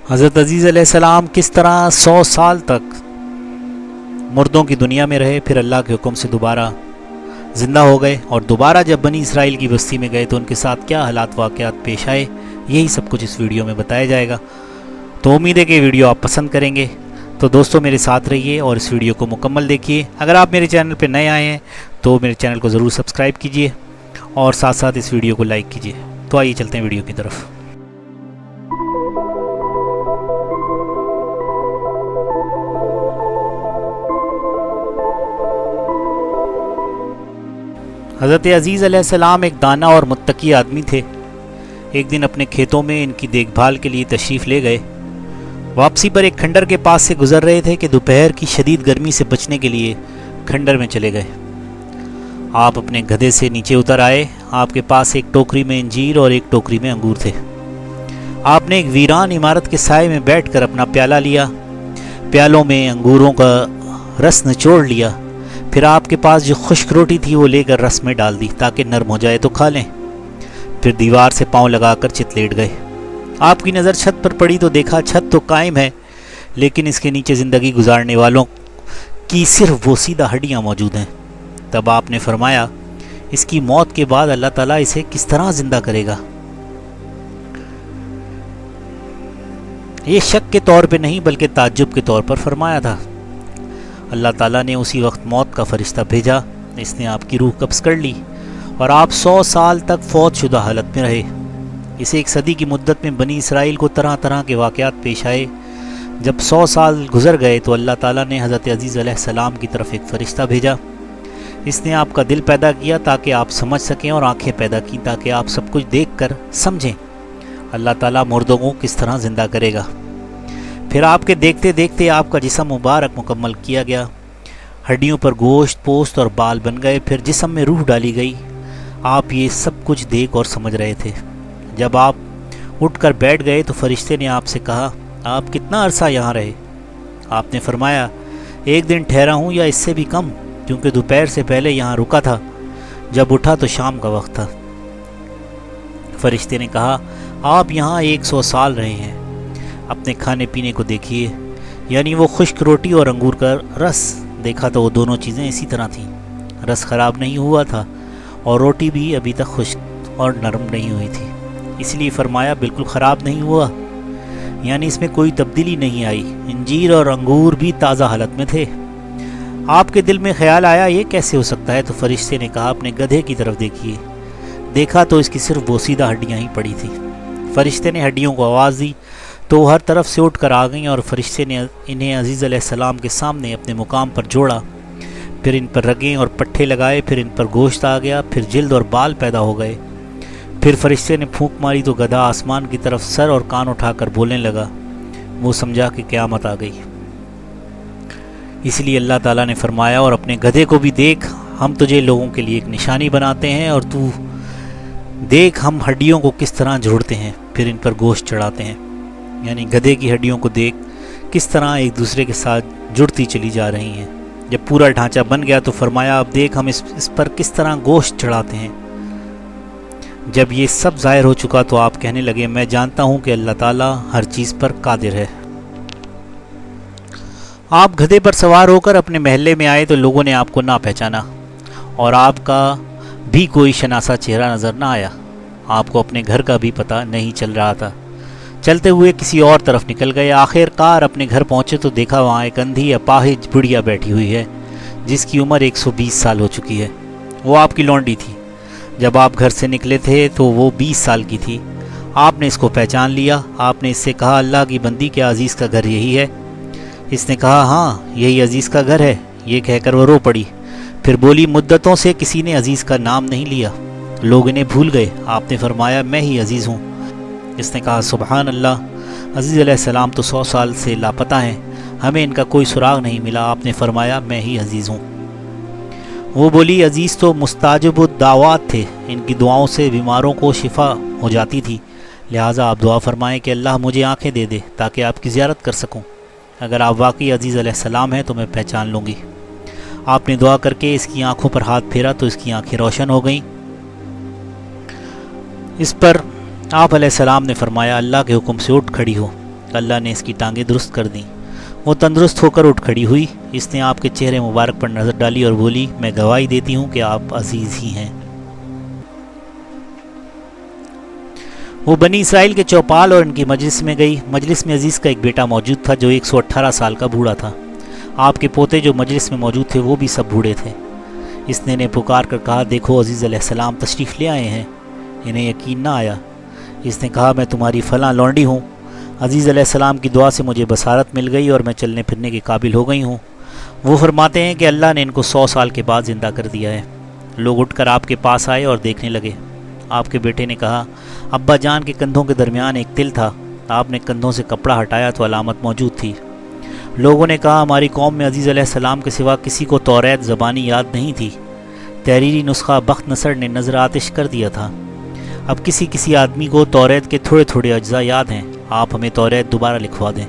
حضرت عزیز علیہ السلام کس طرح 100 سال تک مردوں کی دنیا میں رہے، پھر اللہ کے حکم سے دوبارہ زندہ ہو گئے، اور دوبارہ جب بنی اسرائیل کی بستی میں گئے تو ان کے ساتھ کیا حالات واقعات پیش آئے، یہی سب کچھ اس ویڈیو میں بتایا جائے گا۔ تو امید ہے کہ ویڈیو آپ پسند کریں گے، تو دوستوں میرے ساتھ رہیے اور اس ویڈیو کو مکمل دیکھیے۔ اگر آپ میرے چینل پہ نئے آئے ہیں تو میرے چینل کو ضرور سبسکرائب کیجیے اور ساتھ ساتھ اس ویڈیو کو لائک کیجیے۔ تو آئیے چلتے ہیں ویڈیو کی طرف۔ حضرت عزیز علیہ السلام ایک دانا اور متقی آدمی تھے۔ ایک دن اپنے کھیتوں میں ان کی دیکھ بھال کے لیے تشریف لے گئے۔ واپسی پر ایک کھنڈر کے پاس سے گزر رہے تھے کہ دوپہر کی شدید گرمی سے بچنے کے لیے کھنڈر میں چلے گئے۔ آپ اپنے گدھے سے نیچے اتر آئے۔ آپ کے پاس ایک ٹوکری میں انجیر اور ایک ٹوکری میں انگور تھے۔ آپ نے ایک ویران عمارت کے سائے میں بیٹھ کر اپنا پیالہ لیا، پیالوں میں انگوروں کا رس نچوڑ لیا، پھر آپ کے پاس جو خشک روٹی تھی وہ لے کر رس میں ڈال دی تاکہ نرم ہو جائے تو کھا لیں۔ پھر دیوار سے پاؤں لگا کر چت لیٹ گئے۔ آپ کی نظر چھت پر پڑی تو دیکھا چھت تو قائم ہے، لیکن اس کے نیچے زندگی گزارنے والوں کی صرف وہ سیدھا ہڈیاں موجود ہیں۔ تب آپ نے فرمایا، اس کی موت کے بعد اللہ تعالیٰ اسے کس طرح زندہ کرے گا؟ یہ شک کے طور پہ نہیں بلکہ تعجب کے طور پر فرمایا تھا۔ اللہ تعالیٰ نے اسی وقت موت کا فرشتہ بھیجا، اس نے آپ کی روح قبض کر لی اور آپ 100 سال تک فوت شدہ حالت میں رہے۔ اسے 1 صدی کی مدت میں بنی اسرائیل کو طرح طرح کے واقعات پیش آئے۔ جب 100 سال گزر گئے تو اللہ تعالیٰ نے حضرت عزیز علیہ السلام کی طرف ایک فرشتہ بھیجا۔ اس نے آپ کا دل پیدا کیا تاکہ آپ سمجھ سکیں، اور آنکھیں پیدا کی تاکہ آپ سب کچھ دیکھ کر سمجھیں اللہ تعالیٰ مردوں کو کس طرح زندہ کرے گا۔ پھر آپ کے دیکھتے دیکھتے آپ کا جسم مبارک مکمل کیا گیا، ہڈیوں پر گوشت، پوست اور بال بن گئے، پھر جسم میں روح ڈالی گئی۔ آپ یہ سب کچھ دیکھ اور سمجھ رہے تھے۔ جب آپ اٹھ کر بیٹھ گئے تو فرشتے نے آپ سے کہا، آپ کتنا عرصہ یہاں رہے؟ آپ نے فرمایا، 1 دن ٹھہرا ہوں یا اس سے بھی کم، کیونکہ دوپہر سے پہلے یہاں رکا تھا، جب اٹھا تو شام کا وقت تھا۔ فرشتے نے کہا، آپ یہاں 100 سال رہے ہیں۔ اپنے کھانے پینے کو دیکھیے، یعنی وہ خشک روٹی اور انگور کا رس دیکھا تو وہ دونوں چیزیں اسی طرح تھیں۔ رس خراب نہیں ہوا تھا اور روٹی بھی ابھی تک خشک اور نرم نہیں ہوئی تھی، اس لیے فرمایا بالکل خراب نہیں ہوا، یعنی اس میں کوئی تبدیلی نہیں آئی۔ انجیر اور انگور بھی تازہ حالت میں تھے۔ آپ کے دل میں خیال آیا، یہ کیسے ہو سکتا ہے؟ تو فرشتے نے کہا، اپنے گدھے کی طرف دیکھیے۔ دیکھا تو اس کی صرف وہ سیدھا ہڈیاں ہی پڑی تھیں۔ فرشتے نے ہڈیوں کو آواز دی تو وہ ہر طرف سے اٹھ کر آ گئیں، اور فرشتے نے انہیں عزیز علیہ السلام کے سامنے اپنے مقام پر جوڑا، پھر ان پر رگیں اور پٹھے لگائے، پھر ان پر گوشت آ گیا، پھر جلد اور بال پیدا ہو گئے۔ پھر فرشتے نے پھونک ماری تو گدھا آسمان کی طرف سر اور کان اٹھا کر بولنے لگا۔ وہ سمجھا کہ قیامت آ گئی، اس لیے اللہ تعالیٰ نے فرمایا، اور اپنے گدھے کو بھی دیکھ، ہم تجھے لوگوں کے لیے ایک نشانی بناتے ہیں، اور تو دیکھ ہم ہڈیوں کو کس طرح جوڑتے ہیں، پھر ان پر گوشت چڑھاتے ہیں۔ یعنی گدھے کی ہڈیوں کو دیکھ کس طرح ایک دوسرے کے ساتھ جڑتی چلی جا رہی ہیں۔ جب پورا ڈھانچہ بن گیا تو فرمایا، اب دیکھ ہم اس پر کس طرح گوشت چڑھاتے ہیں۔ جب یہ سب ظاہر ہو چکا تو آپ کہنے لگے، میں جانتا ہوں کہ اللہ تعالیٰ ہر چیز پر قادر ہے۔ آپ گدھے پر سوار ہو کر اپنے محلے میں آئے تو لوگوں نے آپ کو نہ پہچانا، اور آپ کا بھی کوئی شناسا چہرہ نظر نہ آیا۔ آپ کو اپنے گھر کا بھی پتہ نہیں چل رہا تھا۔ چلتے ہوئے کسی اور طرف نکل گئے۔ آخر کار اپنے گھر پہنچے تو دیکھا وہاں ایک اندھی اپاہج بڑھیا بیٹھی ہوئی ہے، جس کی عمر 120 سال ہو چکی ہے۔ وہ آپ کی لونڈی تھی۔ جب آپ گھر سے نکلے تھے تو وہ 20 سال کی تھی۔ آپ نے اس کو پہچان لیا۔ آپ نے اس سے کہا، اللہ کی بندی، کیا عزیز کا گھر یہی ہے؟ اس نے کہا، ہاں یہی عزیز کا گھر ہے۔ یہ کہہ کر وہ رو پڑی، پھر بولی، مدتوں سے کسی نے عزیز کا نام نہیں لیا، لوگ انہیں بھول گئے۔ آپ نے فرمایا، میں ہی عزیز ہوں۔ اس نے کہا، سبحان اللہ، عزیز علیہ السلام تو 100 سال سے لاپتہ ہیں، ہمیں ان کا کوئی سراغ نہیں ملا۔ آپ نے فرمایا، میں ہی عزیز ہوں۔ وہ بولی، عزیز تو مستجاب الدعوات تھے، ان کی دعاؤں سے بیماروں کو شفا ہو جاتی تھی، لہٰذا آپ دعا فرمائیں کہ اللہ مجھے آنکھیں دے دے تاکہ آپ کی زیارت کر سکوں۔ اگر آپ واقعی عزیز علیہ السلام ہیں تو میں پہچان لوں گی۔ آپ نے دعا کر کے اس کی آنکھوں پر ہاتھ پھیرا تو اس کی آنکھیں روشن ہو گئیں۔ اس پر آپ علیہ السلام نے فرمایا، اللہ کے حکم سے اٹھ کھڑی ہو۔ کہ اللہ نے اس کی ٹانگیں درست کر دیں۔ وہ تندرست ہو کر اٹھ کھڑی ہوئی۔ اس نے آپ کے چہرے مبارک پر نظر ڈالی اور بولی، میں گواہی دیتی ہوں کہ آپ عزیز ہی ہیں۔ وہ بنی اسرائیل کے چوپال اور ان کی مجلس میں گئی۔ مجلس میں عزیز کا ایک بیٹا موجود تھا جو 118 سال کا بوڑھا تھا۔ آپ کے پوتے جو مجلس میں موجود تھے وہ بھی سب بوڑھے تھے۔ اس نے انہیں پکار کر کہا، دیکھو عزیز علیہ السلام تشریف لے آئے ہیں۔ انہیں یقین نہ آیا۔ اس نے کہا، میں تمہاری فلاں لونڈی ہوں۔ عزیز علیہ السلام کی دعا سے مجھے بصارت مل گئی اور میں چلنے پھرنے کے قابل ہو گئی ہوں۔ وہ فرماتے ہیں کہ اللہ نے ان کو 100 سال کے بعد زندہ کر دیا ہے۔ لوگ اٹھ کر آپ کے پاس آئے اور دیکھنے لگے۔ آپ کے بیٹے نے کہا، ابا جان کے کندھوں کے درمیان ایک تل تھا۔ آپ نے کندھوں سے کپڑا ہٹایا تو علامت موجود تھی۔ لوگوں نے کہا، ہماری قوم میں عزیز علیہ السلام کے سوا کسی کو توریت زبانی یاد نہیں تھی۔ تحریری نسخہ بخت نصر نے نظر آتش کر دیا تھا۔ اب کسی آدمی کو توریت کے تھوڑے تھوڑے اجزاء یاد ہیں۔ آپ ہمیں توریت دوبارہ لکھوا دیں۔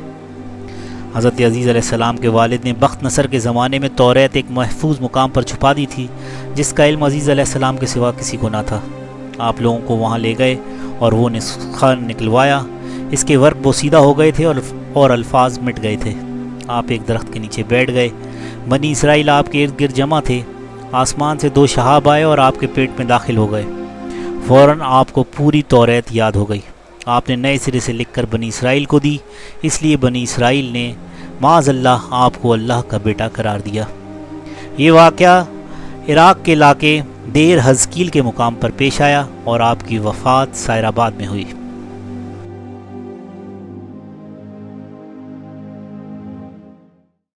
حضرت عزیز علیہ السلام کے والد نے بخت نصر کے زمانے میں توریت ایک محفوظ مقام پر چھپا دی تھی، جس کا علم عزیز علیہ السلام کے سوا کسی کو نہ تھا۔ آپ لوگوں کو وہاں لے گئے اور وہ نسخہ نکلوایا۔ اس کے ورق بوسیدہ ہو گئے تھے اور الفاظ مٹ گئے تھے۔ آپ ایک درخت کے نیچے بیٹھ گئے۔ بنی اسرائیل آپ کے ارد گرد جمع تھے۔ آسمان سے 2 شہاب آئے اور آپ کے پیٹ میں داخل ہو گئے۔ فوراً آپ کو پوری توریت یاد ہو گئی۔ آپ نے نئے سرے سے لکھ کر بنی اسرائیل کو دی۔ اس لیے بنی اسرائیل نے معاذ اللہ آپ کو اللہ کا بیٹا قرار دیا۔ یہ واقعہ عراق کے علاقے دیر حزکیل کے مقام پر پیش آیا اور آپ کی وفات سائر آباد میں ہوئی۔